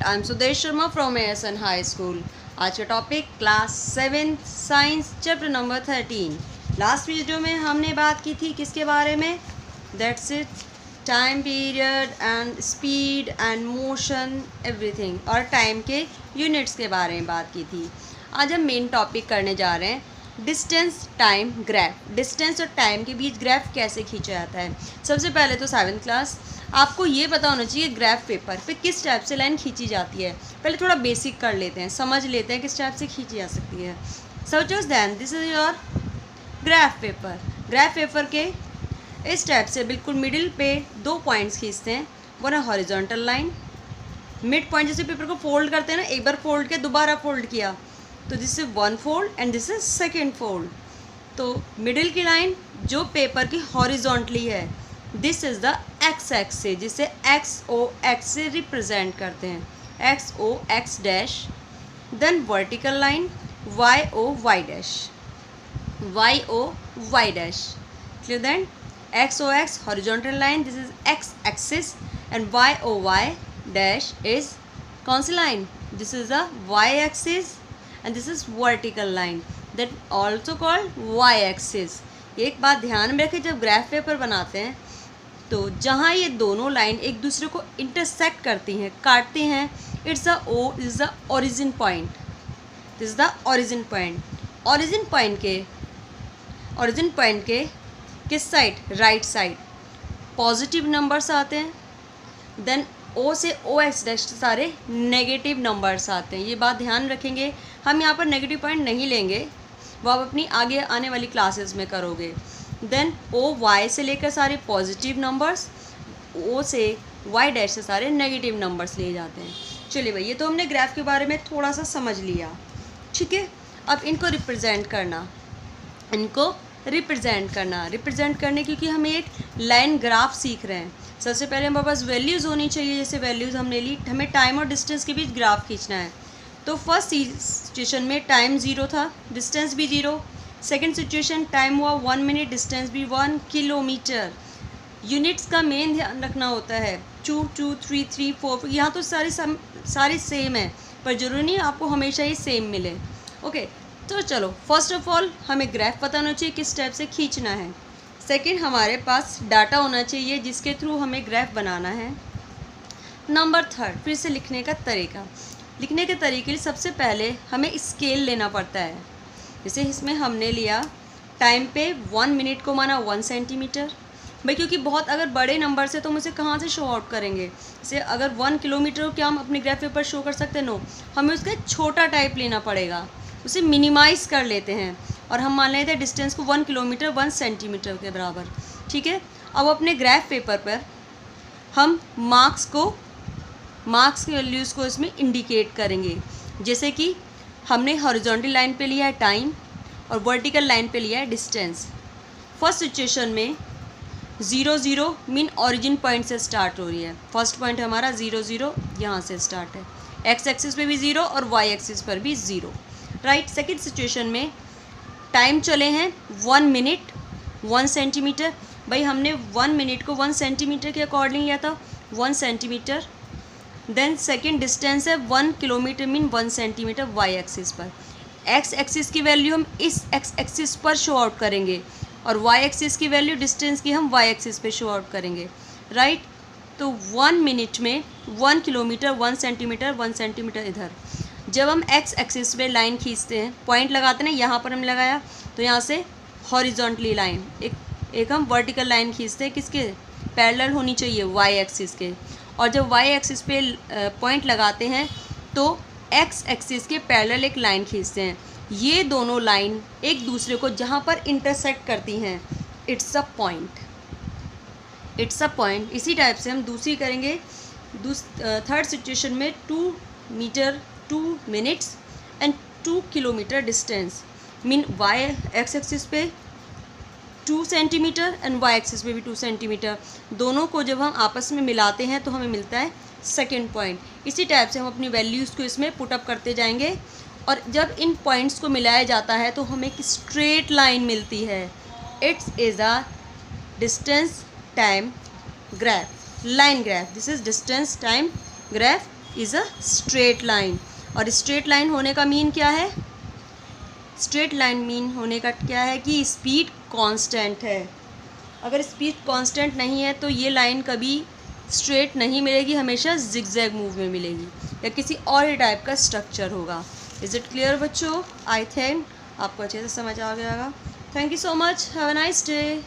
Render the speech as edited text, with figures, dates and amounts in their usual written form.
Student, I am Sudesh Sharma from ASN high school. आज का topic class 7 science chapter number 13। Last video में हमने बात की थी किसके बारे में? That's it, time period and speed and motion everything, और टाइम के यूनिट्स के बारे में बात की थी। आज हम मेन टॉपिक करने जा रहे हैं डिस्टेंस टाइम ग्राफ। डिस्टेंस और टाइम के बीच ग्राफ कैसे खींचा जाता है। सबसे पहले तो 7th क्लास आपको ये पता होना चाहिए ग्राफ पेपर पे किस टाइप से लाइन खींची जाती है। पहले थोड़ा बेसिक कर लेते हैं, समझ लेते हैं किस टाइप से खींची जा सकती है। Suppose then this is your graph paper. Graph paper के इस टाइप से बिल्कुल मिडिल पे 2 पॉइंट्स खींचते हैं। वन है हॉरिजॉन्टल लाइन, मिड पॉइंट जैसे पेपर को फोल्ड करते हैं ना, एक बार फोल्ड किया दोबारा फोल्ड किया, तो this is 1 fold and this is 2nd fold. तो मिडिल की लाइन जो पेपर की हॉरिजॉन्टली है, this is the X axis, जिसे XOX से रिप्रेजेंट करते हैं, XOX dash. Then vertical line YOY dash, YOY dash. Clear? Then XOX horizontal line, this is X axis, and YOY dash is कौन सी line? This is the Y axis and this is vertical line that also called Y axis. एक बात ध्यान में रखें, जब graph paper बनाते हैं तो जहाँ ये दोनों लाइन एक दूसरे को इंटरसेक्ट करती हैं, काटती हैं, it's the origin point. This is the origin point. Origin point के किस side? Right side positive numbers आते हैं। देन O से OX डैश सारे नेगेटिव नंबर्स आते हैं। ये बात ध्यान रखेंगे, हम यहाँ पर नेगेटिव पॉइंट नहीं लेंगे, वो आप अपनी आगे आने वाली क्लासेस में करोगे। देन OY से लेकर सारे पॉजिटिव नंबर्स, O से Y डैश से सारे नेगेटिव नंबर्स लिए जाते हैं। चलिए भाई, ये तो हमने ग्राफ के बारे में थोड़ा सा समझ लिया, ठीक है। अब इनको रिप्रेजेंट करने क्योंकि हमें एक लाइन ग्राफ सीख रहे हैं। सबसे पहले हमारे पास वैल्यूज़ होनी चाहिए, जैसे वैल्यूज़ हमने ली, हमें टाइम और डिस्टेंस के बीच ग्राफ खींचना है। तो फर्स्ट सिचुएशन में टाइम 0 था, डिस्टेंस भी 0। सेकेंड सिचुएशन टाइम हुआ 1 मिनट, डिस्टेंस भी 1 किलोमीटर। यूनिट्स का मेन ध्यान रखना होता है, 2 2 3 3 4। यहाँ तो सारे सेम है, पर जरूरी नहीं आपको हमेशा ही सेम मिले। ओके, तो चलो फर्स्ट ऑफ ऑल हमें ग्राफ पता होना चाहिए किस टाइप से खींचना है। सेकेंड, हमारे पास डाटा होना चाहिए जिसके थ्रू हमें ग्राफ बनाना है। नंबर 3, फिर से लिखने का तरीका। लिखने के तरीके के लिए सबसे पहले हमें स्केल लेना पड़ता है। जैसे इसमें हमने लिया टाइम पे 1 मिनट को माना 1 सेंटीमीटर। भाई क्योंकि बहुत अगर बड़े नंबर से तो हम उसे कहाँ से शो आउट करेंगे? जैसे अगर 1 किलोमीटर को क्या हम अपने ग्राफ पेपर शो कर सकते हैं? नो, हमें उसका छोटा टाइप लेना पड़ेगा, उसे मिनिमाइज़ कर लेते हैं और हम मान लेते हैं डिस्टेंस को 1 किलोमीटर 1 सेंटीमीटर के बराबर, ठीक है। अब अपने ग्राफ पेपर पर हम मार्क्स की वैल्यूज़ को इसमें इंडिकेट करेंगे। जैसे कि हमने हॉरिजॉन्टल लाइन पे लिया है टाइम और वर्टिकल लाइन पे लिया है डिस्टेंस। फर्स्ट सिचुएशन में 0 0 मीन ऑरिजिन पॉइंट से स्टार्ट हो रही है। फर्स्ट पॉइंट हमारा 0 0 यहाँ से स्टार्ट है, एक्स एक्सिस पे भी 0 और वाई एक्सिस पर भी 0, राइट। सेकेंड सिचुएशन में टाइम चले हैं 1 मिनट 1 सेंटीमीटर। भाई हमने 1 मिनट को 1 सेंटीमीटर के अकॉर्डिंग लिया था, 1 सेंटीमीटर। देन सेकेंड डिस्टेंस है 1 kilometre mean 1 centimetre Y axis पर। एक्स एक्सिस की वैल्यू हम इस एक्स एक्सिस पर शो आउट करेंगे और वाई एक्सिस की वैल्यू डिस्टेंस की हम वाई एक्सिस पे शो आउट करेंगे, राइट। तो 1 मिनट में 1 किलोमीटर 1 सेंटीमीटर इधर। जब हम एक्स एक्सिस पे लाइन खींचते हैं, पॉइंट लगाते हैं, यहाँ पर हम लगाया तो यहाँ से हॉरिजॉन्टली लाइन एक हम वर्टिकल लाइन खींचते हैं, किसके पैरेलल होनी चाहिए? वाई एक्सिस के। और जब वाई एक्सिस पे पॉइंट लगाते हैं तो एक्स एक्सिस के पैरेलल एक लाइन खींचते हैं। ये दोनों लाइन एक दूसरे को जहाँ पर इंटरसेक्ट करती हैं, इट्स अ पॉइंट। इसी टाइप से हम दूसरी करेंगे। थर्ड सिचुएशन में 2 metre 2 minutes and 2 kilometre distance mean Y X axis पे 2 सेंटीमीटर एंड वाई एक्सिस पे भी 2 सेंटीमीटर। दोनों को जब हम आपस में मिलाते हैं तो हमें मिलता है सेकेंड पॉइंट। इसी टाइप से हम अपनी वैल्यूज़ को इसमें पुटअप करते जाएंगे और जब इन पॉइंट्स को मिलाया जाता है तो हमें एक स्ट्रेट लाइन मिलती है। It's is a distance time graph, line graph. This is distance time graph is a straight line. और स्ट्रेट लाइन होने का मीन क्या है? स्ट्रेट लाइन मीन होने का क्या है कि स्पीड कांस्टेंट है। अगर स्पीड कांस्टेंट नहीं है तो ये लाइन कभी स्ट्रेट नहीं मिलेगी, हमेशा जिगजैग मूव में मिलेगी या किसी और टाइप का स्ट्रक्चर होगा। इज़ इट क्लियर बच्चों? आई थिंक आपको अच्छे से समझ आ गया होगा। Thank you so much, have a nice day.